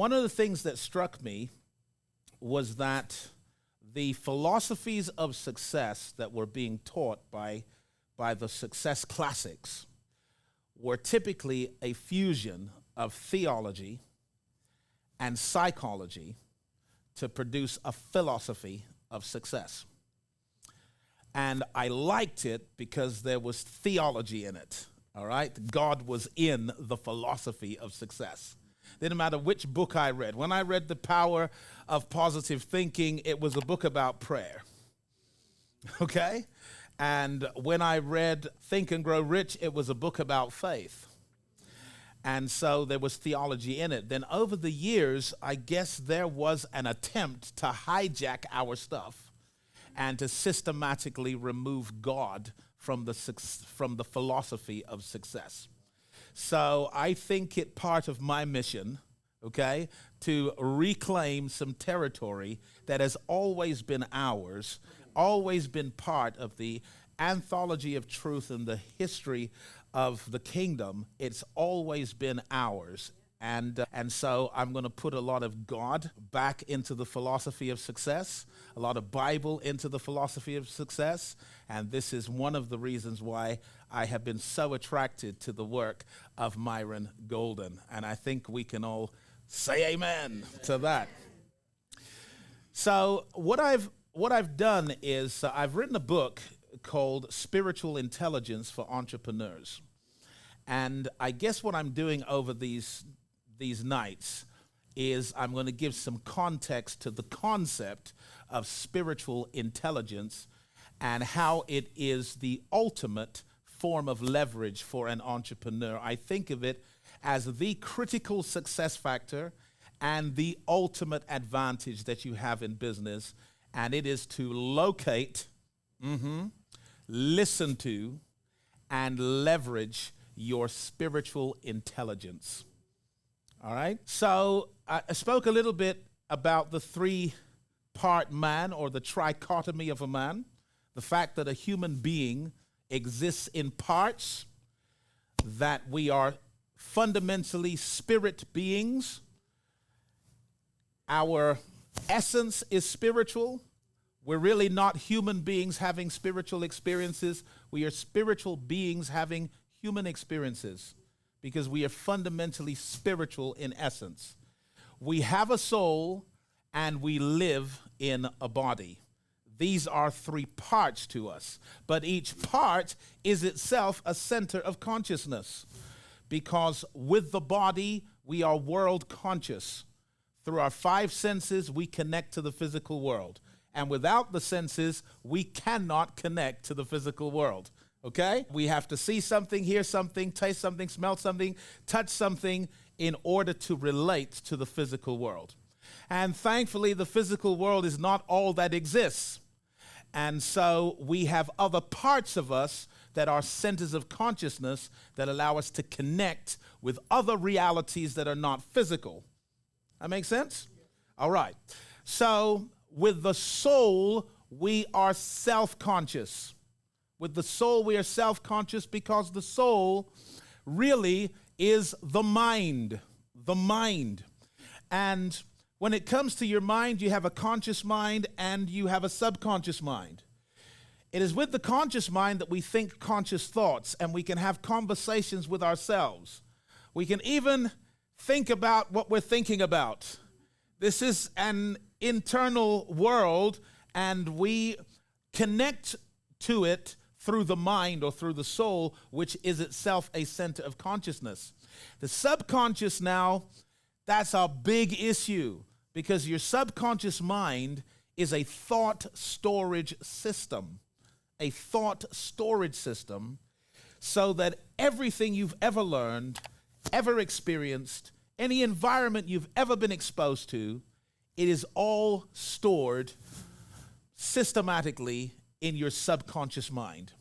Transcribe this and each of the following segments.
one of the things that struck me was that the philosophies of success that were being taught by the success classics were typically a fusion of theology and psychology to produce a philosophy of success. And I liked it because there was theology in it, all right? God was in the philosophy of success. Didn't matter which book I read. When I read The Power of Positive Thinking, it was a book about prayer, okay? And when I read Think and Grow Rich, it was a book about faith. And so there was theology in it. Then over the years, I guess there was an attempt to hijack our stuff and to systematically remove God from the philosophy of success. So I think it part of my mission, okay, to reclaim some territory that has always been ours, always been part of the anthology of truth and the history of the kingdom. It's always been ours. And so I'm going to put a lot of God back into the philosophy of success, a lot of Bible into the philosophy of success. And this is one of the reasons why I have been so attracted to the work of Myron Golden. And I think we can all say amen to that. So what I've done is I've written a book called Spiritual Intelligence for Entrepreneurs. And I guess what I'm doing over these nights is I'm going to give some context to the concept of spiritual intelligence and how it is the ultimate form of leverage for an entrepreneur. I think of it as the critical success factor and the ultimate advantage that you have in business, and it is to locate, listen to, and leverage your spiritual intelligence. All right? So I spoke a little bit about the three-part man, or the trichotomy of a man, the fact that a human being exists in parts, that we are fundamentally spirit beings. Our essence is spiritual. We're really not human beings having spiritual experiences. We are spiritual beings having human experiences because we are fundamentally spiritual in essence. We have a soul and we live in a body. These are three parts to us, but each part is itself a center of consciousness, because with the body, we are world conscious. Through our five senses, we connect to the physical world. And without the senses, we cannot connect to the physical world, okay? We have to see something, hear something, taste something, smell something, touch something in order to relate to the physical world. And thankfully, the physical world is not all that exists. And so we have other parts of us that are centers of consciousness that allow us to connect with other realities that are not physical. That makes sense? All right. So with the soul, we are self-conscious. With the soul, we are self-conscious because the soul really is the mind. The mind. And when it comes to your mind, you have a conscious mind and you have a subconscious mind. It is with the conscious mind that we think conscious thoughts, and we can have conversations with ourselves. We can even think about what we're thinking about. This is an internal world, and we connect to it through the mind or through the soul, which is itself a center of consciousness. The subconscious now, that's a big issue, because your subconscious mind is a thought storage system. A thought storage system, so that everything you've ever learned, ever experienced, any environment you've ever been exposed to, it is all stored systematically in your subconscious mind.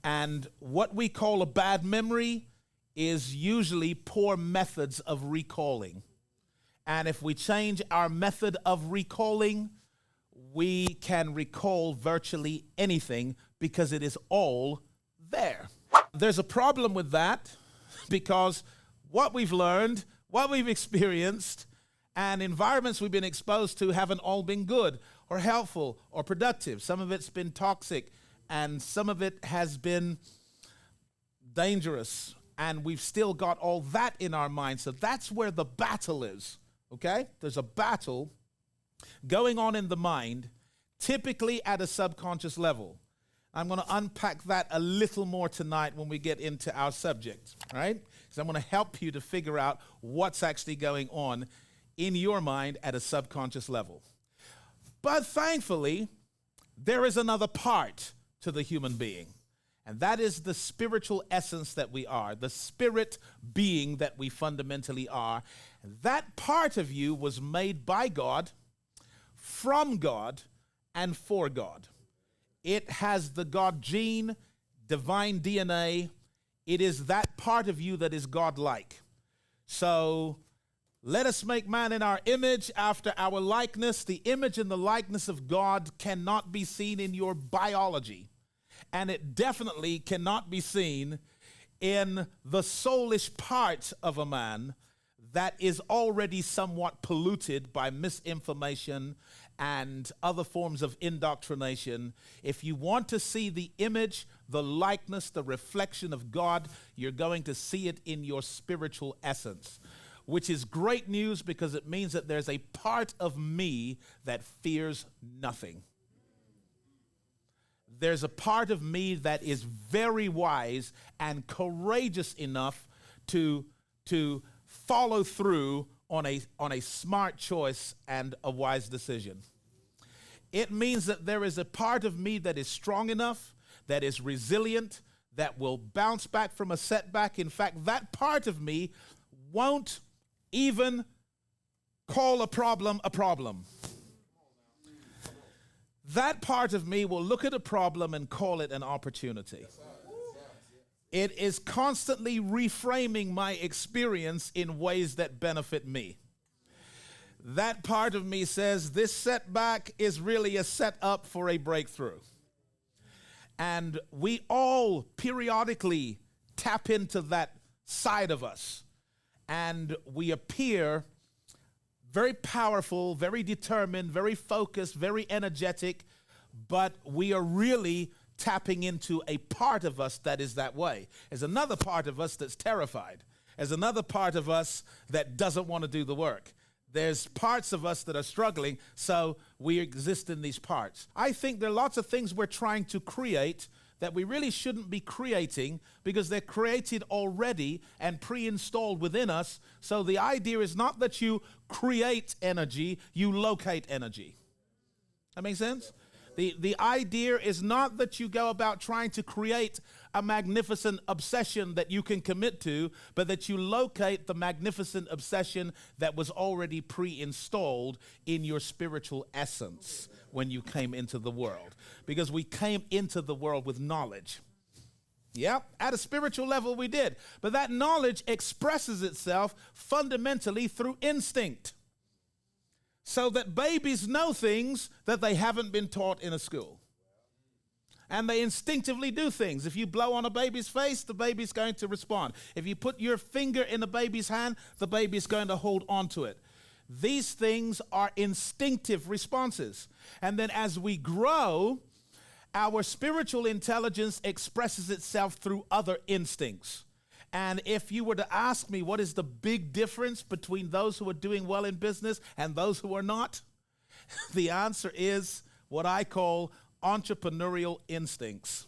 And what we call a bad memory is usually poor methods of recalling. And if we change our method of recalling, we can recall virtually anything because it is all there. There's a problem with that, because what we've learned, what we've experienced, And environments we've been exposed to haven't all been good or helpful or productive. Some of it's been toxic, and some of it has been dangerous. And we've still got all that in our mind. So that's where the battle is, okay? There's a battle going on in the mind, typically at a subconscious level. I'm going to unpack that a little more tonight when we get into our subject, all right? Because I'm going to help you to figure out what's actually going on in your mind at a subconscious level. But thankfully, there is another part to the human being, and that is the spiritual essence that we are, the spirit being that we fundamentally are. That part of you was made by God, from God, and for God. It has the God gene, divine DNA. It is that part of you that is God-like. So let us make man in our image, after our likeness. The image and the likeness of God cannot be seen in your biology. And it definitely cannot be seen in the soulish part of a man that is already somewhat polluted by misinformation and other forms of indoctrination. If you want to see the image, the likeness, the reflection of God, you're going to see it in your spiritual essence, which is great news because it means that there's a part of me that fears nothing. There's a part of me that is very wise and courageous enough to follow through on a smart choice and a wise decision. It means that there is a part of me that is strong enough, that is resilient, that will bounce back from a setback. In fact, that part of me won't even call a problem a problem. That part of me will look at a problem and call it an opportunity. It is constantly reframing my experience in ways that benefit me. That part of me says this setback is really a setup for a breakthrough. And we all periodically tap into that side of us. And we appear very powerful, very determined, very focused, very energetic, but we are really tapping into a part of us that is that way. There's another part of us that's terrified. There's another part of us that doesn't want to do the work. There's parts of us that are struggling, so we exist in these parts. I think there are lots of things we're trying to create that we really shouldn't be creating because they're created already and pre-installed within us. So the idea is not that you create energy, you locate energy. That makes sense? The idea is not that you go about trying to create a magnificent obsession that you can commit to, but that you locate the magnificent obsession that was already pre-installed in your spiritual essence when you came into the world. Because we came into the world with knowledge. Yeah, at a spiritual level we did. But that knowledge expresses itself fundamentally through instinct. So that babies know things that they haven't been taught in a school. And they instinctively do things. If you blow on a baby's face, the baby's going to respond. If you put your finger in a baby's hand, the baby's going to hold on to it. These things are instinctive responses. And then as we grow, our spiritual intelligence expresses itself through other instincts. And if you were to ask me what is the big difference between those who are doing well in business and those who are not, the answer is what I call entrepreneurial instincts.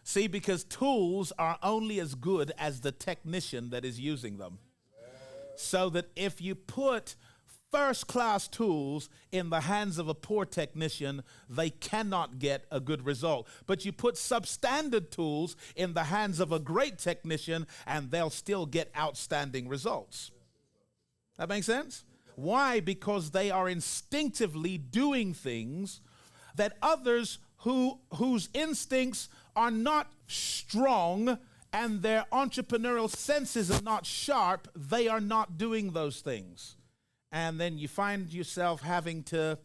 See, because tools are only as good as the technician that is using them. So that if you put first-class tools in the hands of a poor technician, they cannot get a good result. But you put substandard tools in the hands of a great technician, and they'll still get outstanding results. That makes sense? Why? Because they are instinctively doing things that others whose instincts are not strong and their entrepreneurial senses are not sharp, they are not doing those things. And then you find yourself having to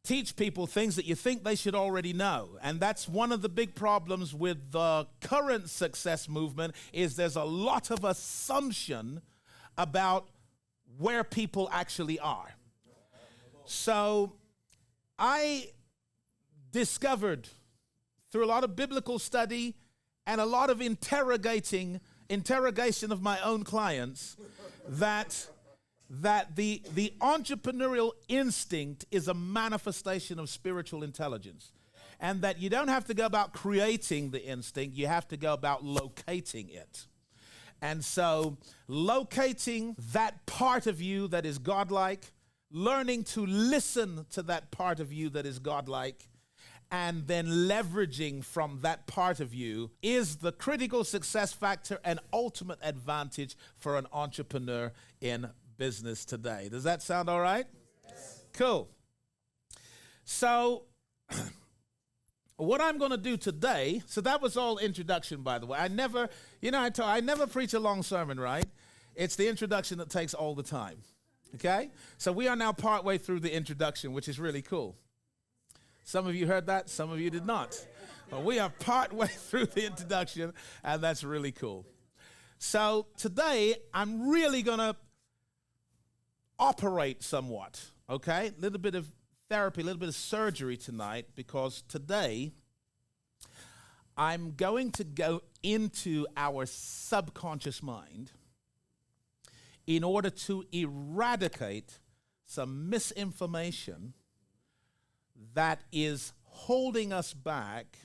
teach people things that you think they should already know. And that's one of the big problems with the current success movement is there's a lot of assumption about where people actually are. So I discovered through a lot of biblical study and a lot of interrogation of my own clients that the entrepreneurial instinct is a manifestation of spiritual intelligence, and that you don't have to go about creating the instinct, you have to go about locating it. And so locating that part of you that is godlike, learning to listen to that part of you that is godlike, and then leveraging from that part of you is the critical success factor and ultimate advantage for an entrepreneur in business today. Does that sound all right? Yes. Cool. So what I'm going to do today, so that was all introduction, by the way. I never preach a long sermon, right? It's the introduction that takes all the time. Okay? So we are now partway through the introduction, which is really cool. Some of you heard that, some of you did not. But we are partway through the introduction, and that's really cool. So today, I'm really going to operate somewhat, okay? A little bit of therapy, a little bit of surgery tonight, because today, I'm going to go into our subconscious mind in order to eradicate some misinformation that is holding us back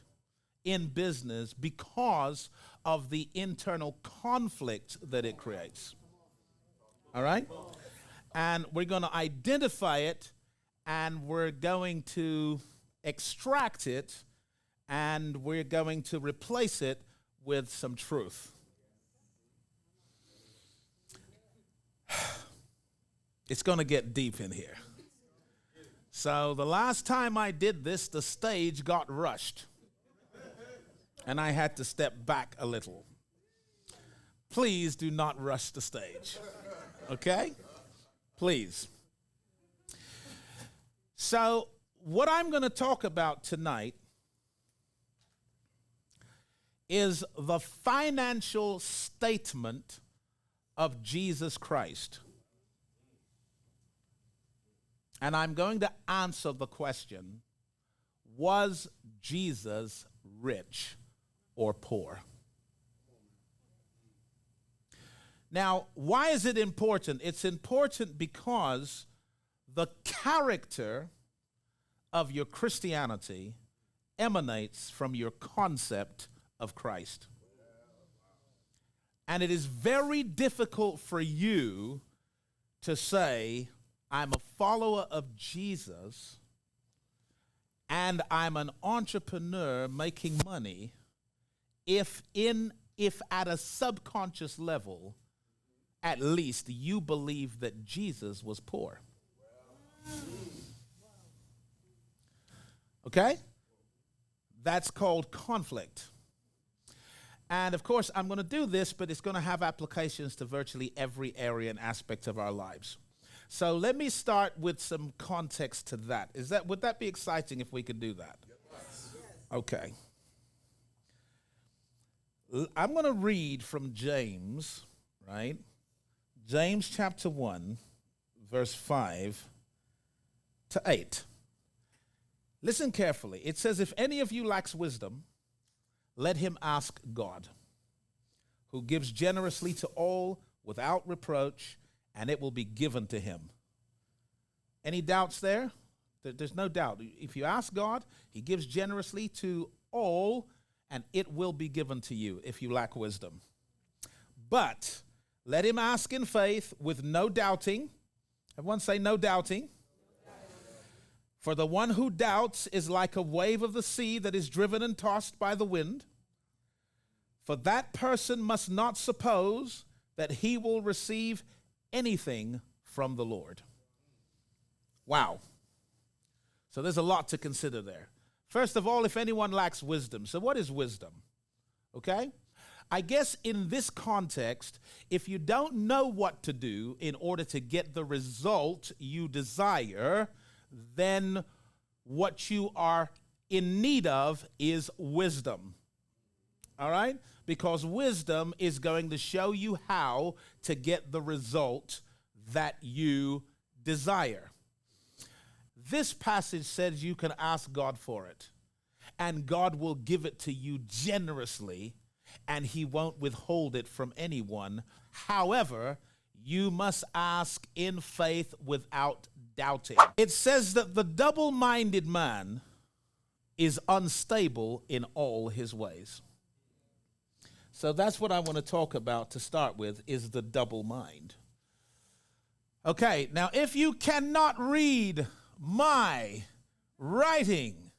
in business because of the internal conflict that it creates. All right? And we're going to identify it, and we're going to extract it, and we're going to replace it with some truth. It's going to get deep in here. So the last time I did this, the stage got rushed, and I had to step back a little. Please do not rush the stage, okay? Please. So what I'm going to talk about tonight is the financial statement of Jesus Christ. And I'm going to answer the question, was Jesus rich or poor? Now, why is it important? It's important because the character of your Christianity emanates from your concept of Christ. And it is very difficult for you to say, I'm a follower of Jesus and I'm an entrepreneur making money if at a subconscious level, at least you believe that Jesus was poor. Okay? That's called conflict. And of course, I'm going to do this, but it's going to have applications to virtually every area and aspect of our lives. So let me start with some context to that. Would that be exciting if we could do that? Yes. Okay. I'm going to read from James, right? James chapter 1, verse 5 to 8. Listen carefully. It says, if any of you lacks wisdom, let him ask God, who gives generously to all without reproach, and it will be given to him. Any doubts there? There's no doubt. If you ask God, he gives generously to all, and it will be given to you if you lack wisdom. But let him ask in faith with no doubting. Everyone say no doubting. For the one who doubts is like a wave of the sea that is driven and tossed by the wind. For that person must not suppose that he will receive anything from the Lord. Wow. So there's a lot to consider there. First of all, if anyone lacks wisdom. So what is wisdom? Okay? I guess in this context, if you don't know what to do in order to get the result you desire, then what you are in need of is wisdom. All right? Because wisdom is going to show you how to get the result that you desire. This passage says you can ask God for it, and God will give it to you generously, and he won't withhold it from anyone. However, you must ask in faith without doubting. It says that the double-minded man is unstable in all his ways. So that's what I want to talk about to start with, is the double mind. Okay, now if you cannot read my writing,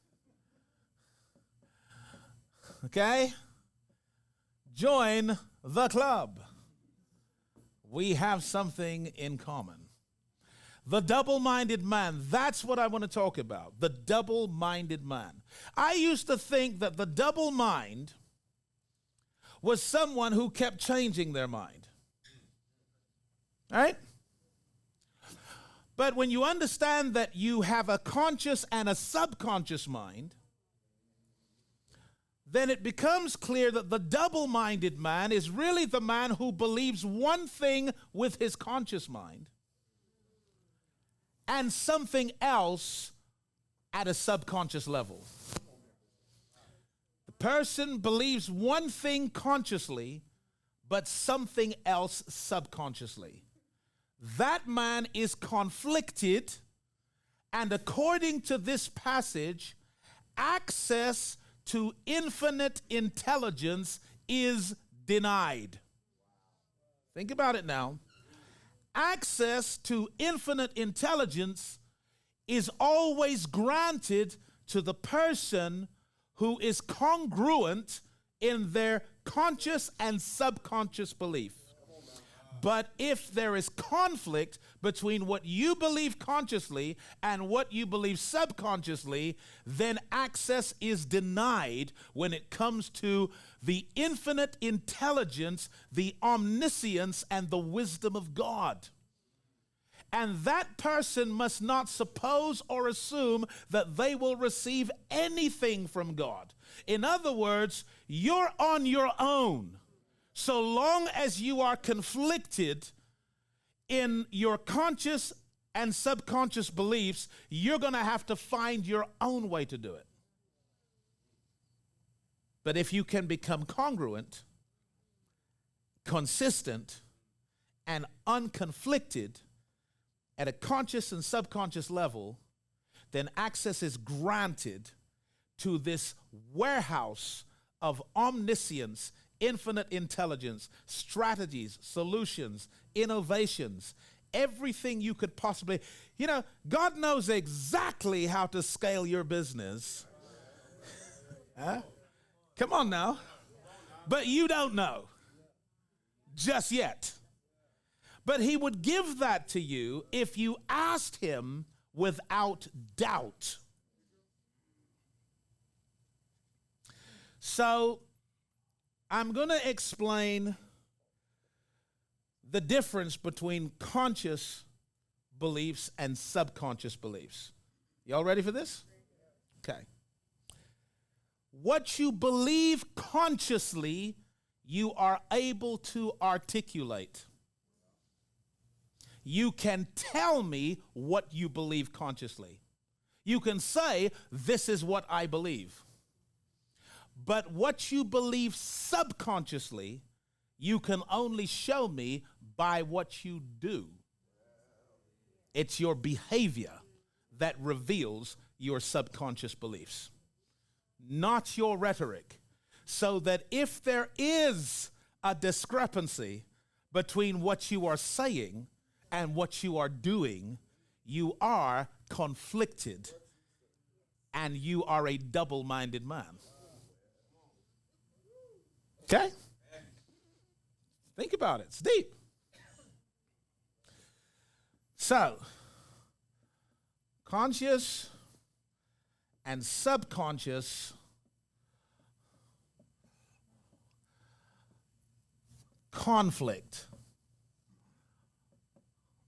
okay, join the club. We have something in common. The double-minded man, that's what I want to talk about. The double-minded man. I used to think that the double mind was someone who kept changing their mind. Right? But when you understand that you have a conscious and a subconscious mind, then it becomes clear that the double-minded man is really the man who believes one thing with his conscious mind and something else at a subconscious level. The person believes one thing consciously, but something else subconsciously. That man is conflicted, and according to this passage, access to infinite intelligence is denied. Think about it now. Access to infinite intelligence is always granted to the person who is congruent in their conscious and subconscious belief. But if there is conflict between what you believe consciously and what you believe subconsciously, then access is denied when it comes to the infinite intelligence, the omniscience, and the wisdom of God. And that person must not suppose or assume that they will receive anything from God. In other words, you're on your own. So long as you are conflicted in your conscious and subconscious beliefs, you're going to have to find your own way to do it. But if you can become congruent, consistent, and unconflicted at a conscious and subconscious level, then access is granted to this warehouse of omniscience, infinite intelligence, strategies, solutions, innovations, everything you could possibly, God knows exactly how to scale your business. Huh? Come on now. But you don't know just yet. But he would give that to you if you asked him without doubt. So I'm going to explain the difference between conscious beliefs and subconscious beliefs. Y'all ready for this? Okay. What you believe consciously, you are able to articulate. You can tell me what you believe consciously. You can say, this is what I believe. But what you believe subconsciously, you can only show me by what you do. It's your behavior that reveals your subconscious beliefs, not your rhetoric. So that if there is a discrepancy between what you are saying and what you are doing, you are conflicted and you are a double-minded man. Okay? Think about it. It's deep. So, conscious and subconscious conflict.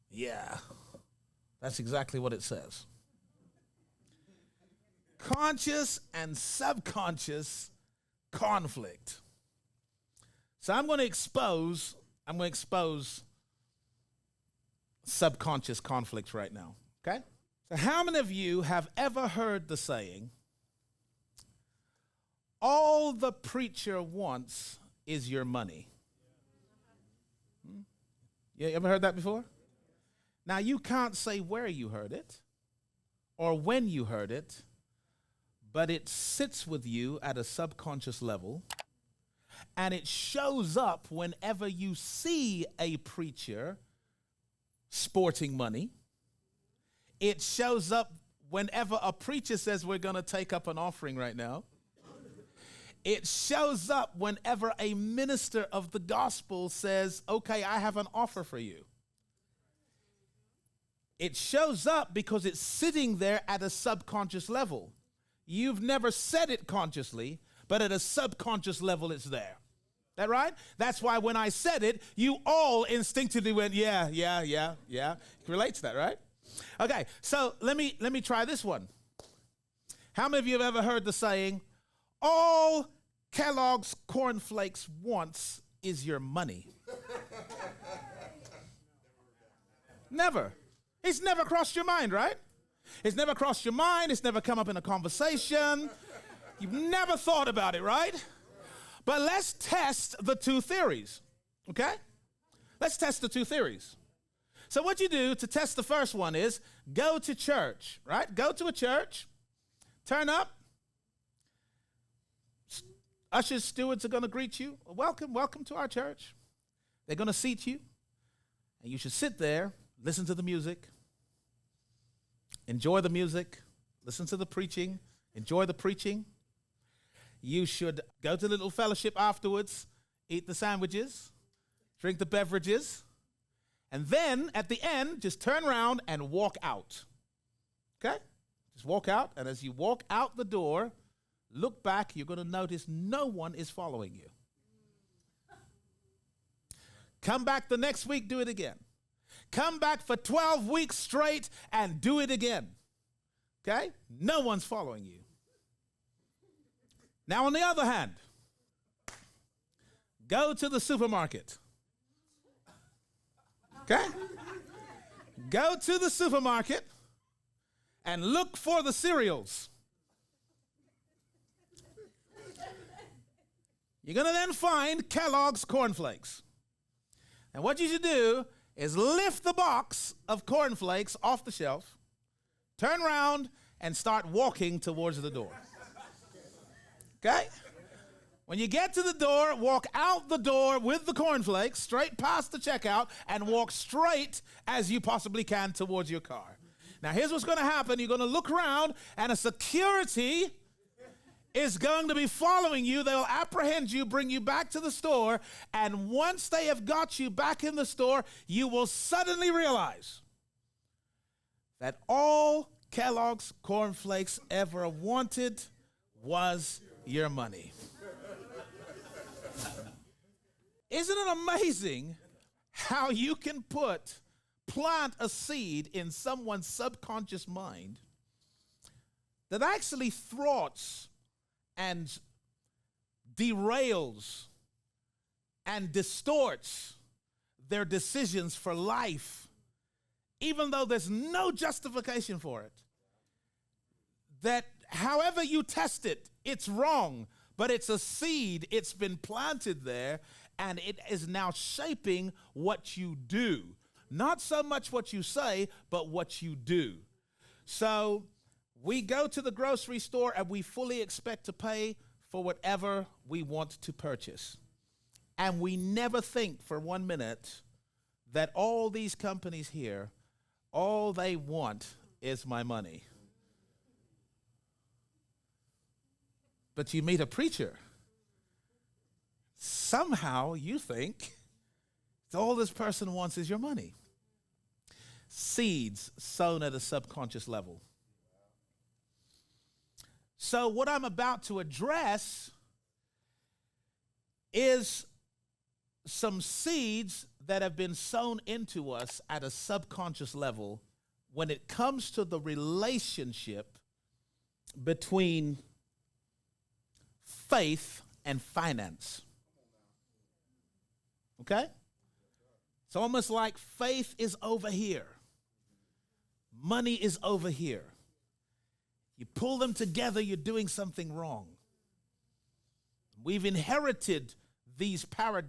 Yeah, that's exactly what it says. Conscious and subconscious conflict. So I'm going to expose subconscious conflicts right now, okay? So how many of you have ever heard the saying, all the preacher wants is your money? You ever heard that before? Now, you can't say where you heard it or when you heard it, but it sits with you at a subconscious level, and it shows up whenever you see a preacher sporting money. It shows up whenever a preacher says we're going to take up an offering right now. It shows up whenever a minister of the gospel says, okay, I have an offer for you. It shows up because it's sitting there at a subconscious level. You've never said it consciously, but at a subconscious level it's there. That right? That's why when I said it, you all instinctively went, yeah. You can relate to that, right? Okay, so let me try this one. How many of you have ever heard the saying, all Kellogg's cornflakes wants is your money? Never. It's never crossed your mind, right? It's never crossed your mind. It's never come up in a conversation. You've never thought about it, right? But let's test the two theories, okay? Let's test the two theories. So what you do to test the first one is go to church, right? Go to a church, turn up. Ushers, stewards are going to greet you. Welcome to our church. They're going to seat you, and you should sit there, listen to the music, enjoy the music, listen to the preaching, enjoy the preaching. You should go to the little fellowship afterwards, eat the sandwiches, drink the beverages, and then at the end, just turn around and walk out. Okay? Just walk out, and as you walk out the door, look back, you're going to notice no one is following you. Come back the next week, do it again. Come back for 12 weeks straight and do it again. Okay? No one's following you. Now, on the other hand, go to the supermarket. Okay? Go to the supermarket and look for the cereals. You're going to then find Kellogg's cornflakes. And what you should do is lift the box of cornflakes off the shelf, turn around, and start walking towards the door. Okay? When you get to the door, walk out the door with the cornflakes, straight past the checkout, and walk straight as you possibly can towards your car. Now, here's what's going to happen. You're going to look around, and a security is going to be following you. They'll apprehend you, bring you back to the store, and once they have got you back in the store, you will suddenly realize that all Kellogg's cornflakes ever wanted was your money. Isn't it amazing how you can plant a seed in someone's subconscious mind that actually thwarts and derails and distorts their decisions for life, even though there's no justification for it? That however you test it, it's wrong, but it's a seed, it's been planted there, and it is now shaping what you do. Not so much what you say, but what you do. So we go to the grocery store and we fully expect to pay for whatever we want to purchase. And we never think for 1 minute that all these companies here, all they want is my money. But you meet a preacher. Somehow you think all this person wants is your money. Seeds sown at a subconscious level. So what I'm about to address is some seeds that have been sown into us at a subconscious level when it comes to the relationship between faith and finance. Okay? It's almost like faith is over here. Money is over here. You pull them together, you're doing something wrong. We've inherited these paradigms